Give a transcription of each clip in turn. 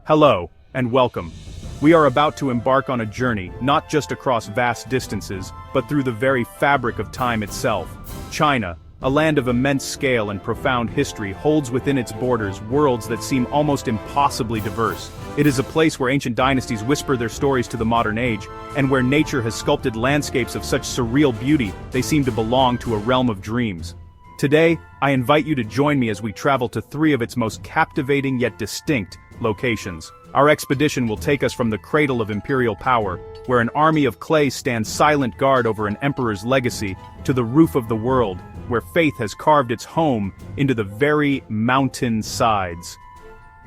Hello, and welcome. We are about to embark on a journey, not just across vast distances, but through the very fabric of time itself. China, a land of immense scale and profound history, holds within its borders worlds that seem almost impossibly diverse. It is a place where ancient dynasties whisper their stories to the modern age, and where nature has sculpted landscapes of such surreal beauty they seem to belong to a realm of dreams. Today, I invite you to join me as we travel to three of its most captivating yet distinct locations. Our expedition will take us from the cradle of imperial power, where an army of clay stands silent guard over an emperor's legacy, to the roof of the world, where faith has carved its home into the very mountain sides.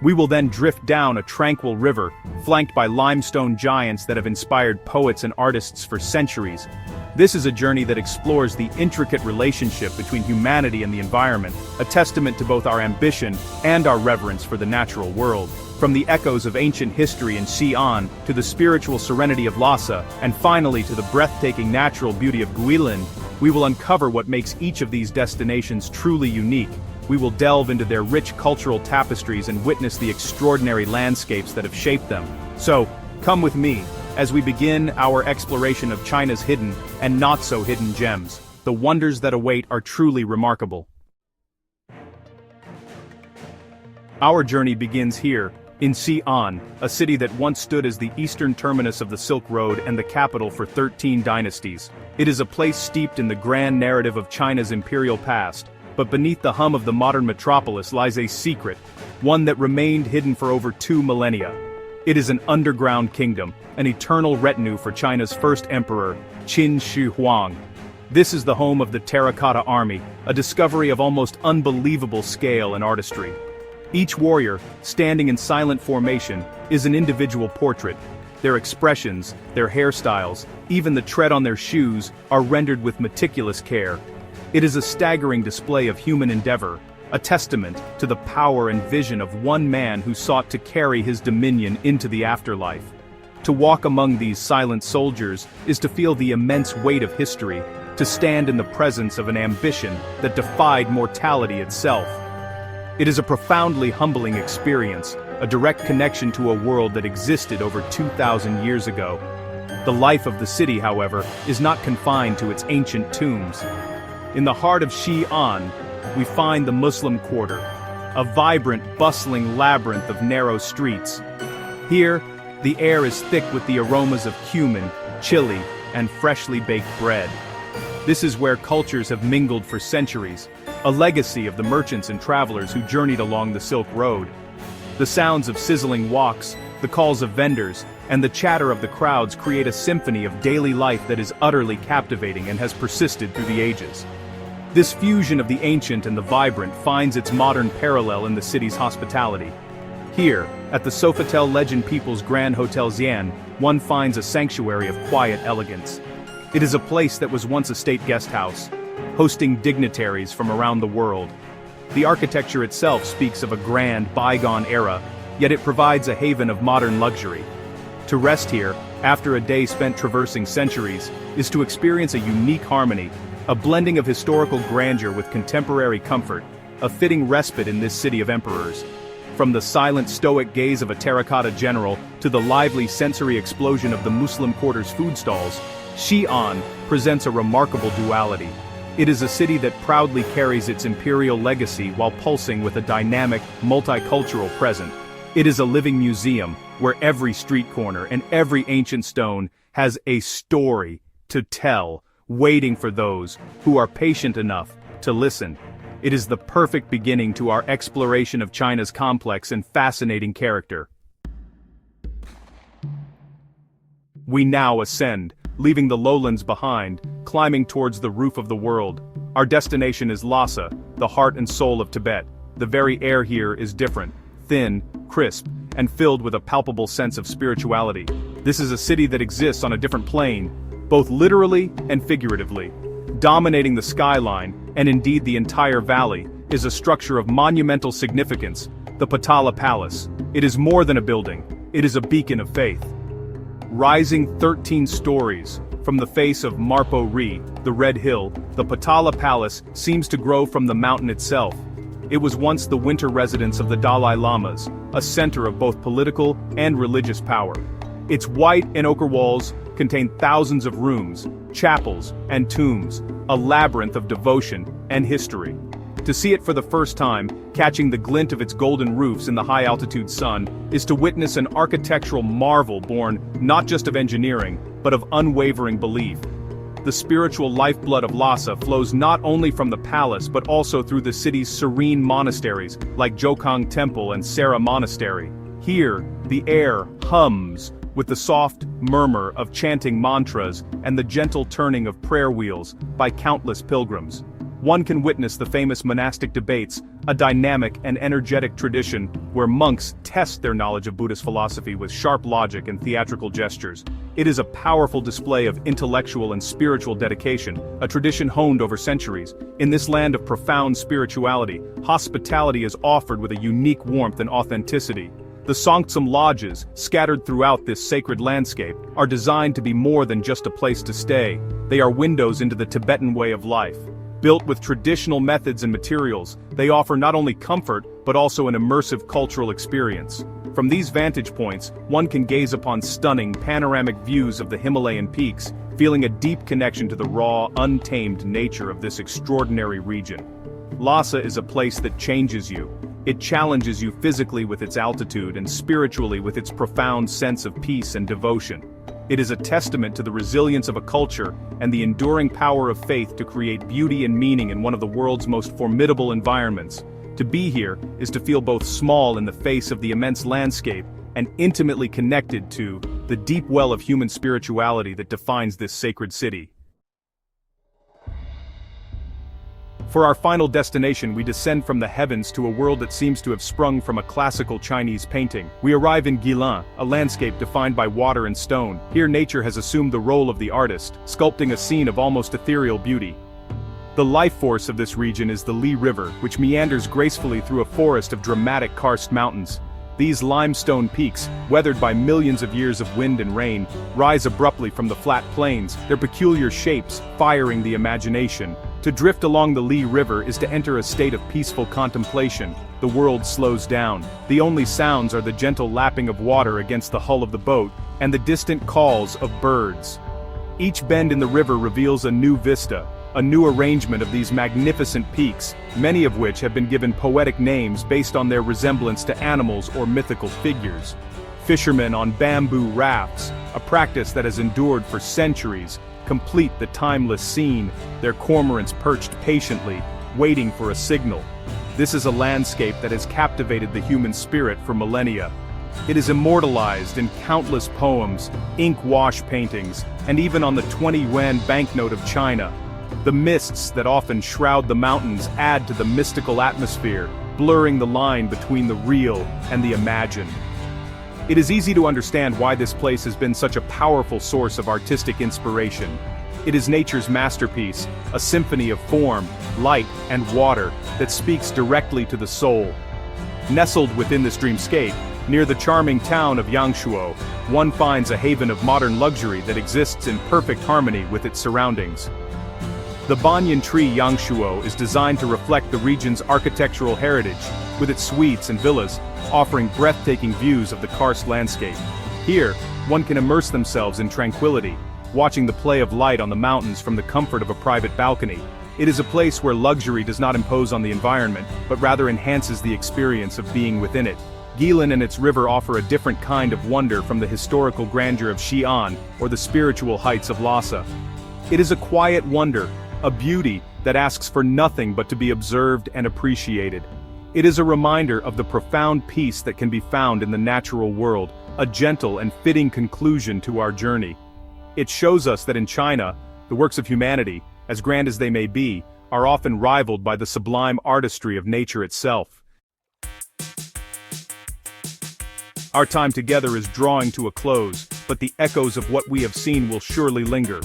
We will then drift down a tranquil river, flanked by limestone giants that have inspired poets and artists for centuries. This is a journey that explores the intricate relationship between humanity and the environment, a testament to both our ambition and our reverence for the natural world. From the echoes of ancient history in Xian, to the spiritual serenity of Lhasa, and finally to the breathtaking natural beauty of Guilin, we will uncover what makes each of these destinations truly unique. We will delve into their rich cultural tapestries and witness the extraordinary landscapes that have shaped them. So, come with me, as we begin our exploration of China's hidden and not-so-hidden gems. The wonders that await are truly remarkable. Our journey begins here, in Xian, a city that once stood as the eastern terminus of the Silk Road and the capital for 13 dynasties. It is a place steeped in the grand narrative of China's imperial past, but beneath the hum of the modern metropolis lies a secret, one that remained hidden for over 2 millennia. It is an underground kingdom, an eternal retinue for China's first emperor, Qin Shi Huang. This is the home of the Terracotta Army, a discovery of almost unbelievable scale and artistry. Each warrior, standing in silent formation, is an individual portrait. Their expressions, their hairstyles, even the tread on their shoes, are rendered with meticulous care. It is a staggering display of human endeavor, a testament to the power and vision of one man who sought to carry his dominion into the afterlife. To walk among these silent soldiers is to feel the immense weight of history, to stand in the presence of an ambition that defied mortality itself. It is a profoundly humbling experience, a direct connection to a world that existed over 2,000 years ago. The life of the city, however, is not confined to its ancient tombs. In the heart of Xi'an, we find the Muslim Quarter, a vibrant, bustling labyrinth of narrow streets. Here, the air is thick with the aromas of cumin, chili, and freshly baked bread. This is where cultures have mingled for centuries, a legacy of the merchants and travelers who journeyed along the Silk Road. The sounds of sizzling woks, the calls of vendors, and the chatter of the crowds create a symphony of daily life that is utterly captivating and has persisted through the ages. This fusion of the ancient and the vibrant finds its modern parallel in the city's hospitality. Here, at the Sofitel Legend People's Grand Hotel Xian, one finds a sanctuary of quiet elegance. It is a place that was once a state guest house, hosting dignitaries from around the world. The architecture itself speaks of a grand, bygone era, yet it provides a haven of modern luxury. To rest here, after a day spent traversing centuries, is to experience a unique harmony, a blending of historical grandeur with contemporary comfort, a fitting respite in this city of emperors. From the silent stoic gaze of a terracotta general to the lively sensory explosion of the Muslim Quarter's food stalls, Xi'an presents a remarkable duality. It is a city that proudly carries its imperial legacy while pulsing with a dynamic, multicultural present. It is a living museum, where every street corner and every ancient stone has a story to tell, waiting for those who are patient enough to listen. It is the perfect beginning to our exploration of China's complex and fascinating character. We now ascend, leaving the lowlands behind, climbing towards the roof of the world. Our destination is Lhasa, the heart and soul of Tibet. The very air here is different, thin, crisp, and filled with a palpable sense of spirituality. This is a city that exists on a different plane, both literally and figuratively. Dominating the skyline, and indeed the entire valley, is a structure of monumental significance, the Potala Palace. It is more than a building, it is a beacon of faith. Rising 13 stories from the face of Marpo Ri, the Red Hill, the Potala Palace seems to grow from the mountain itself. It was once the winter residence of the Dalai Lamas, a center of both political and religious power. Its white and ochre walls contain thousands of rooms, chapels, and tombs, a labyrinth of devotion and history. To see it for the first time, catching the glint of its golden roofs in the high-altitude sun, is to witness an architectural marvel born not just of engineering, but of unwavering belief. The spiritual lifeblood of Lhasa flows not only from the palace but also through the city's serene monasteries, like Jiuzhai Temple and Sera Monastery. Here, the air hums with the soft murmur of chanting mantras and the gentle turning of prayer wheels by countless pilgrims. One can witness the famous monastic debates, a dynamic and energetic tradition where monks test their knowledge of Buddhist philosophy with sharp logic and theatrical gestures. It is a powerful display of intellectual and spiritual dedication, a tradition honed over centuries. In this land of profound spirituality, hospitality is offered with a unique warmth and authenticity. The Songtsum lodges, scattered throughout this sacred landscape, are designed to be more than just a place to stay. They are windows into the Tibetan way of life. Built with traditional methods and materials, they offer not only comfort, but also an immersive cultural experience. From these vantage points, one can gaze upon stunning, panoramic views of the Himalayan peaks, feeling a deep connection to the raw, untamed nature of this extraordinary region. Lhasa is a place that changes you. It challenges you physically with its altitude and spiritually with its profound sense of peace and devotion. It is a testament to the resilience of a culture and the enduring power of faith to create beauty and meaning in one of the world's most formidable environments. To be here is to feel both small in the face of the immense landscape and intimately connected to the deep well of human spirituality that defines this sacred city. For our final destination, we descend from the heavens to a world that seems to have sprung from a classical Chinese painting. We arrive in Guilin, a landscape defined by water and stone. Here nature has assumed the role of the artist, sculpting a scene of almost ethereal beauty. The life force of this region is the Li River, which meanders gracefully through a forest of dramatic karst mountains. These limestone peaks, weathered by millions of years of wind and rain, rise abruptly from the flat plains, their peculiar shapes firing the imagination. To drift along the Li River is to enter a state of peaceful contemplation. The world slows down. The only sounds are the gentle lapping of water against the hull of the boat, and the distant calls of birds. Each bend in the river reveals a new vista, a new arrangement of these magnificent peaks, many of which have been given poetic names based on their resemblance to animals or mythical figures. Fishermen on bamboo rafts, a practice that has endured for centuries, complete the timeless scene, their cormorants perched patiently, waiting for a signal. This is a landscape that has captivated the human spirit for millennia. It is immortalized in countless poems, ink wash paintings, and even on the 20 yuan banknote of China. The mists that often shroud the mountains add to the mystical atmosphere, blurring the line between the real and the imagined. It is easy to understand why this place has been such a powerful source of artistic inspiration. It is nature's masterpiece, a symphony of form, light, and water that speaks directly to the soul. Nestled within this dreamscape, near the charming town of Hangzhou, one finds a haven of modern luxury that exists in perfect harmony with its surroundings. The banyan tree Hangzhou is designed to reflect the region's architectural heritage, with its suites and villas offering breathtaking views of the karst landscape. Here, one can immerse themselves in tranquility, watching the play of light on the mountains from the comfort of a private balcony. It is a place where luxury does not impose on the environment, but rather enhances the experience of being within it. Guilin and its river offer a different kind of wonder from the historical grandeur of Xian or the spiritual heights of Lhasa. It is a quiet wonder, a beauty that asks for nothing but to be observed and appreciated. It is a reminder of the profound peace that can be found in the natural world, a gentle and fitting conclusion to our journey. It shows us that in China, the works of humanity, as grand as they may be, are often rivaled by the sublime artistry of nature itself. Our time together is drawing to a close, but the echoes of what we have seen will surely linger.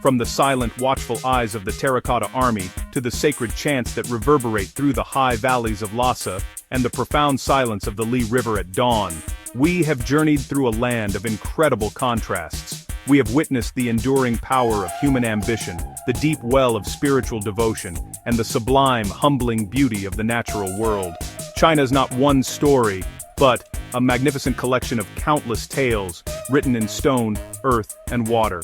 From the silent, watchful eyes of the terracotta army to the sacred chants that reverberate through the high valleys of Lhasa and the profound silence of the Li River at dawn, we have journeyed through a land of incredible contrasts. we have witnessed the enduring power of human ambition, the deep well of spiritual devotion, and the sublime, humbling beauty of the natural world. China is not one story, but a magnificent collection of countless tales, written in stone, earth, and water.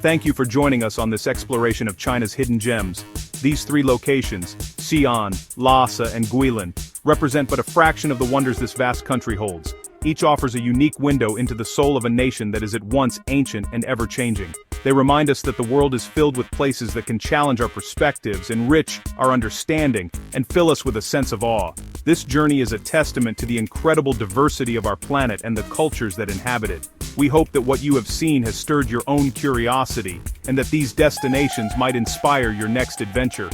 Thank you for joining us on this exploration of China's hidden gems. These three locations, Xian, Lhasa, and Guilin, represent but a fraction of the wonders this vast country holds. Each offers a unique window into the soul of a nation that is at once ancient and ever-changing. They remind us that the world is filled with places that can challenge our perspectives, enrich our understanding, and fill us with a sense of awe. This journey is a testament to the incredible diversity of our planet and the cultures that inhabit it. We hope that what you have seen has stirred your own curiosity, and that these destinations might inspire your next adventure.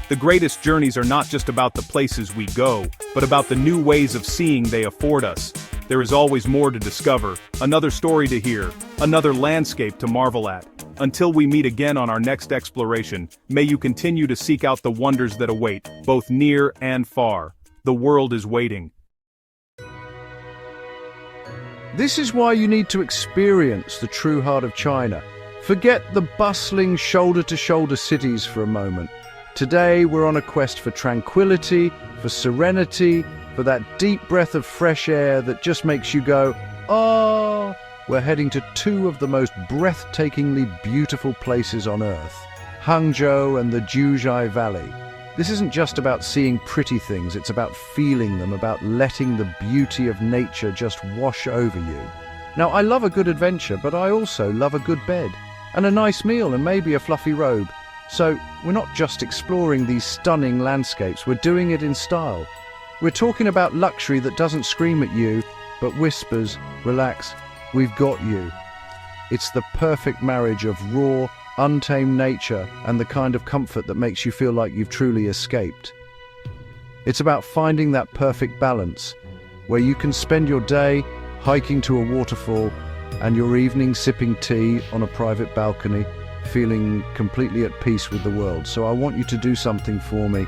The greatest journeys are not just about the places we go, but about the new ways of seeing they afford us. There is always more to discover, another story to hear, another landscape to marvel at. Until we meet again on our next exploration, may you continue to seek out the wonders that await, both near and far. The world is waiting. This is why you need to experience the true heart of China. Forget the bustling shoulder-to-shoulder cities for a moment. Today we're on a quest for tranquility, for serenity, for that deep breath of fresh air that just makes you go, "Ah!" We're heading to two of the most breathtakingly beautiful places on Earth, Hangzhou and the Jiuzhai Valley. This isn't just about seeing pretty things, it's about feeling them, about letting the beauty of nature just wash over you. Now, I love a good adventure, but I also love a good bed, and a nice meal, and maybe a fluffy robe. So, we're not just exploring these stunning landscapes, we're doing it in style. We're talking about luxury that doesn't scream at you, but whispers, "Relax, we've got you." It's the perfect marriage of raw, untamed nature and the kind of comfort that makes you feel like you've truly escaped. It's about finding that perfect balance, where you can spend your day hiking to a waterfall and your evening sipping tea on a private balcony, feeling completely at peace with the world. So I want you to do something for me.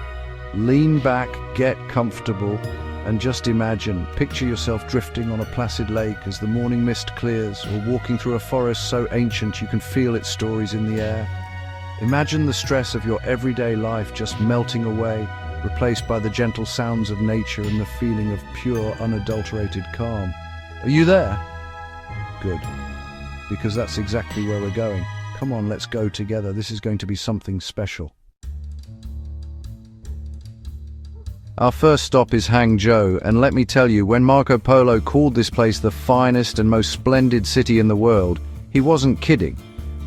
Lean back, get comfortable, and just imagine, picture yourself drifting on a placid lake as the morning mist clears, or walking through a forest so ancient you can feel its stories in the air. Imagine the stress of your everyday life just melting away, replaced by the gentle sounds of nature and the feeling of pure, unadulterated calm. Are you there? Good. Because that's exactly where we're going. Come on, let's go together. This is going to be something special. Our first stop is Hangzhou, and let me tell you, when Marco Polo called this place the finest and most splendid city in the world, he wasn't kidding.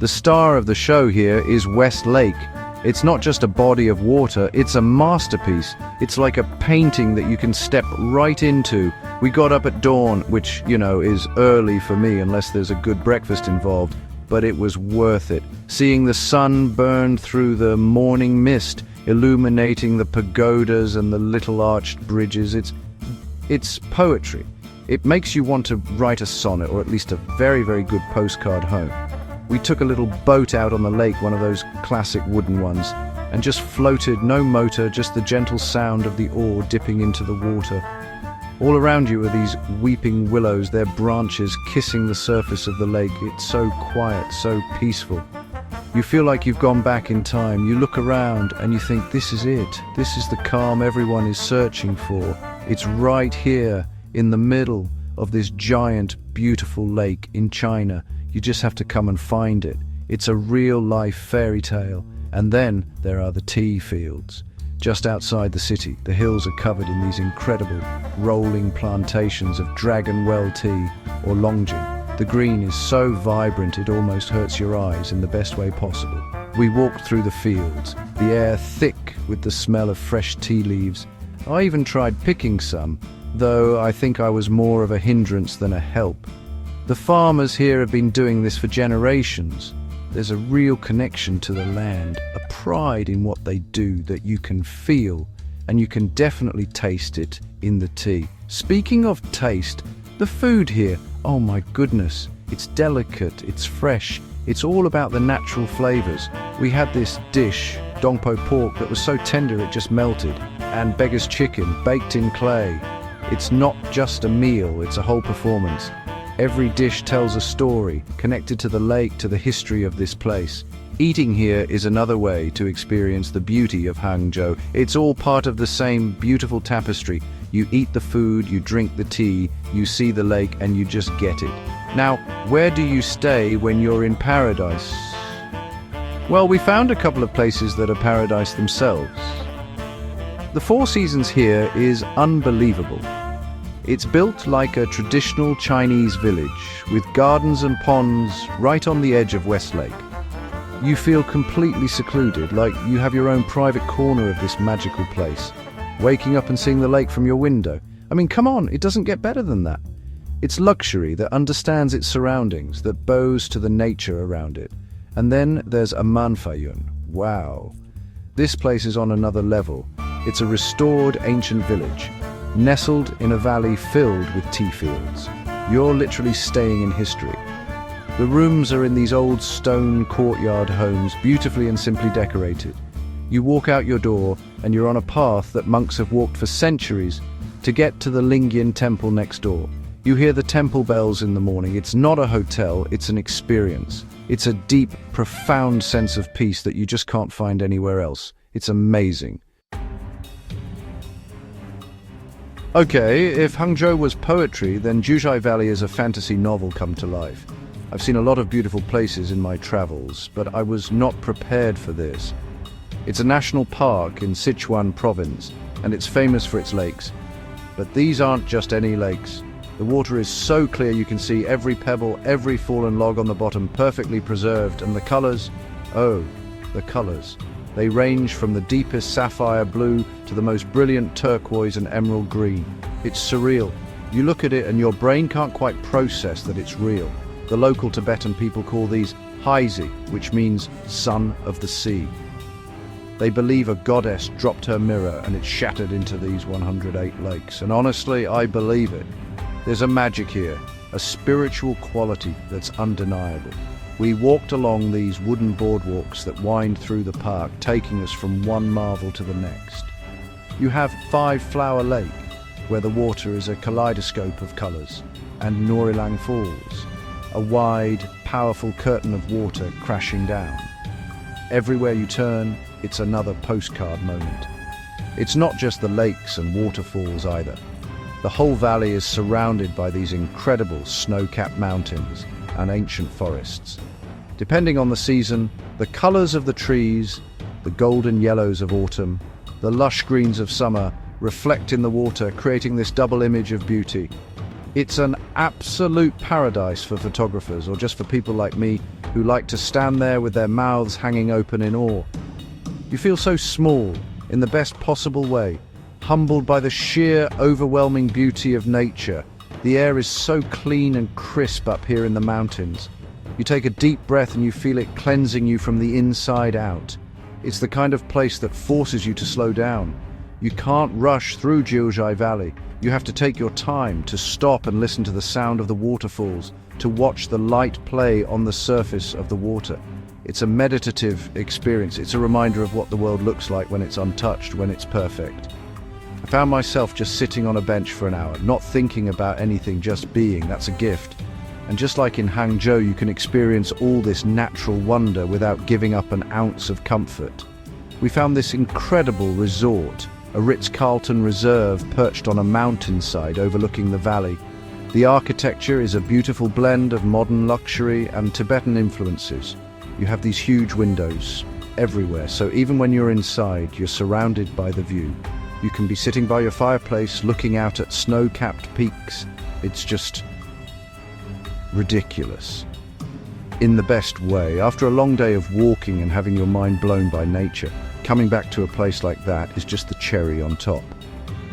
The star of the show here is West Lake. It's not just a body of water, it's a masterpiece. It's like a painting that you can step right into. We got up at dawn, which, is early for me unless there's a good breakfast involved, but it was worth it. Seeing the sun burn through the morning mist, illuminating the pagodas and the little arched bridges. It's poetry. It makes you want to write a sonnet, or at least a very, very good postcard home. We took a little boat out on the lake, one of those classic wooden ones, and just floated, no motor, just the gentle sound of the oar dipping into the water. All around you are these weeping willows, their branches kissing the surface of the lake. It's so quiet, so peaceful. You feel like you've gone back in time. You look around and you think, this is it. This is the calm everyone is searching for. It's right here in the middle of this giant, beautiful lake in China. You just have to come and find it. It's a real-life fairy tale. And then there are the tea fields. Just outside the city, the hills are covered in these incredible, rolling plantations of Dragon Well tea or Longjing. The green is so vibrant it almost hurts your eyes in the best way possible. We walked through the fields, the air thick with the smell of fresh tea leaves. I even tried picking some, though I think I was more of a hindrance than a help. The farmers here have been doing this for generations. There's a real connection to the land, a pride in what they do that you can feel, and you can definitely taste it in the tea. Speaking of taste, the food here, oh my goodness, it's delicate, it's fresh, it's all about the natural flavors. We had this dish, dongpo pork, that was so tender it just melted, and beggar's chicken baked in clay. It's not just a meal, it's a whole performance. Every dish tells a story, connected to the lake, to the history of this place. Eating here is another way to experience the beauty of Hangzhou. It's all part of the same beautiful tapestry. You eat the food, you drink the tea, you see the lake, and you just get it. Now, where do you stay when you're in paradise? Well, we found a couple of places that are paradise themselves. The Four Seasons here is unbelievable. It's built like a traditional Chinese village, with gardens and ponds right on the edge of Westlake. You feel completely secluded, like you have your own private corner of this magical place, waking up and seeing the lake from your window. I mean, come on, it doesn't get better than that. It's luxury that understands its surroundings, that bows to the nature around it. And then there's Amanfayun. Wow. This place is on another level. It's a restored ancient village, nestled in a valley filled with tea fields. You're literally staying in history. The rooms are in these old stone courtyard homes, beautifully and simply decorated. You walk out your door and you're on a path that monks have walked for centuries to get to the Lingyan temple next door. You hear the temple bells in the morning. It's not a hotel, it's an experience. It's a deep, profound sense of peace that you just can't find anywhere else. It's amazing. Okay, if Hangzhou was poetry, then Jiuzhai Valley is a fantasy novel come to life. I've seen a lot of beautiful places in my travels, but I was not prepared for this. It's a national park in Sichuan province, and it's famous for its lakes. But these aren't just any lakes. The water is so clear you can see every pebble, every fallen log on the bottom perfectly preserved, and the colors, oh, the colors. They range from the deepest sapphire blue to the most brilliant turquoise and emerald green. It's surreal. You look at it and your brain can't quite process that it's real. The local Tibetan people call these Haizi, which means son of the sea. They believe a goddess dropped her mirror and it shattered into these 108 lakes. And honestly, I believe it. There's a magic here, a spiritual quality that's undeniable. We walked along these wooden boardwalks that wind through the park, taking us from one marvel to the next. You have Five Flower Lake, where the water is a kaleidoscope of colors, and Norilang Falls, a wide, powerful curtain of water crashing down. Everywhere you turn, it's another postcard moment. It's not just the lakes and waterfalls either. The whole valley is surrounded by these incredible snow-capped mountains and ancient forests. Depending on the season, the colors of the trees, the golden yellows of autumn, the lush greens of summer reflect in the water, creating this double image of beauty. It's an absolute paradise for photographers, or just for people like me who like to stand there with their mouths hanging open in awe. You feel so small, in the best possible way, humbled by the sheer, overwhelming beauty of nature. The air is so clean and crisp up here in the mountains. You take a deep breath and you feel it cleansing you from the inside out. It's the kind of place that forces you to slow down. You can't rush through Jiuzhai Valley. You have to take your time to stop and listen to the sound of the waterfalls, to watch the light play on the surface of the water. It's a meditative experience. It's a reminder of what the world looks like when it's untouched, when it's perfect. I found myself just sitting on a bench for an hour, not thinking about anything, just being. That's a gift. And just like in Hangzhou, you can experience all this natural wonder without giving up an ounce of comfort. We found this incredible resort, a Ritz-Carlton Reserve perched on a mountainside overlooking the valley. The architecture is a beautiful blend of modern luxury and Tibetan influences. You have these huge windows everywhere, so even when you're inside, you're surrounded by the view. You can be sitting by your fireplace, looking out at snow-capped peaks. It's just ridiculous. In the best way. After a long day of walking and having your mind blown by nature, coming back to a place like that is just the cherry on top.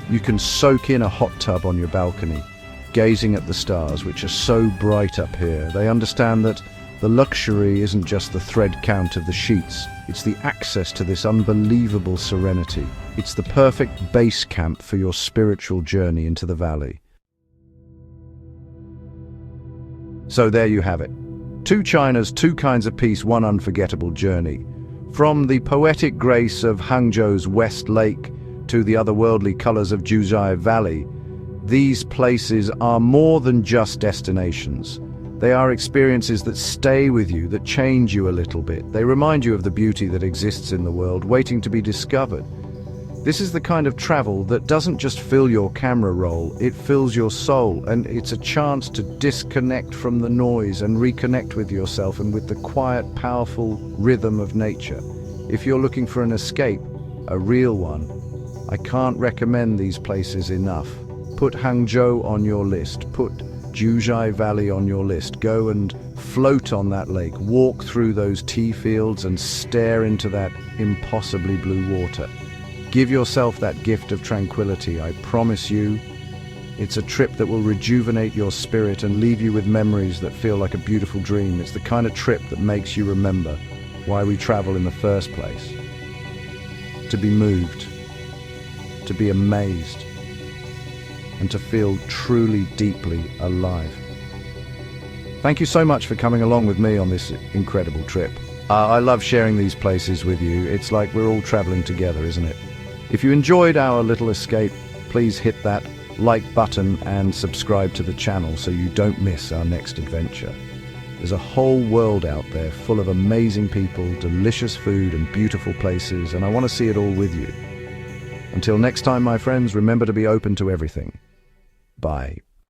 You can soak in a hot tub on your balcony, gazing at the stars, which are so bright up here. They understand that the luxury isn't just the thread count of the sheets, it's the access to this unbelievable serenity. It's the perfect base camp for your spiritual journey into the valley. So there you have it. Two Chinas, two kinds of peace, one unforgettable journey. From the poetic grace of Hangzhou's West Lake to the otherworldly colors of Jiuzhai Valley, These places are more than just destinations. They are experiences that stay with you, that change you a little bit. They remind you of the beauty that exists in the world, waiting to be discovered. This is the kind of travel that doesn't just fill your camera roll, it fills your soul, and it's a chance to disconnect from the noise and reconnect with yourself and with the quiet, powerful rhythm of nature. If you're looking for an escape, a real one, I can't recommend these places enough. Put Hangzhou on your list, put Jiuzhai Valley on your list. Go and float on that lake, walk through those tea fields and stare into that impossibly blue water. Give yourself that gift of tranquility. I promise you, it's a trip that will rejuvenate your spirit and leave you with memories that feel like a beautiful dream. It's the kind of trip that makes you remember why we travel in the first place. To be moved, to be amazed, and to feel truly, deeply alive. Thank you so much for coming along with me on this incredible trip. I love sharing these places with you. It's like we're all traveling together, isn't it? If you enjoyed our little escape, please hit that like button and subscribe to the channel so you don't miss our next adventure. There's a whole world out there full of amazing people, delicious food and beautiful places, and I want to see it all with you. Until next time, my friends, remember to be open to everything. Bye.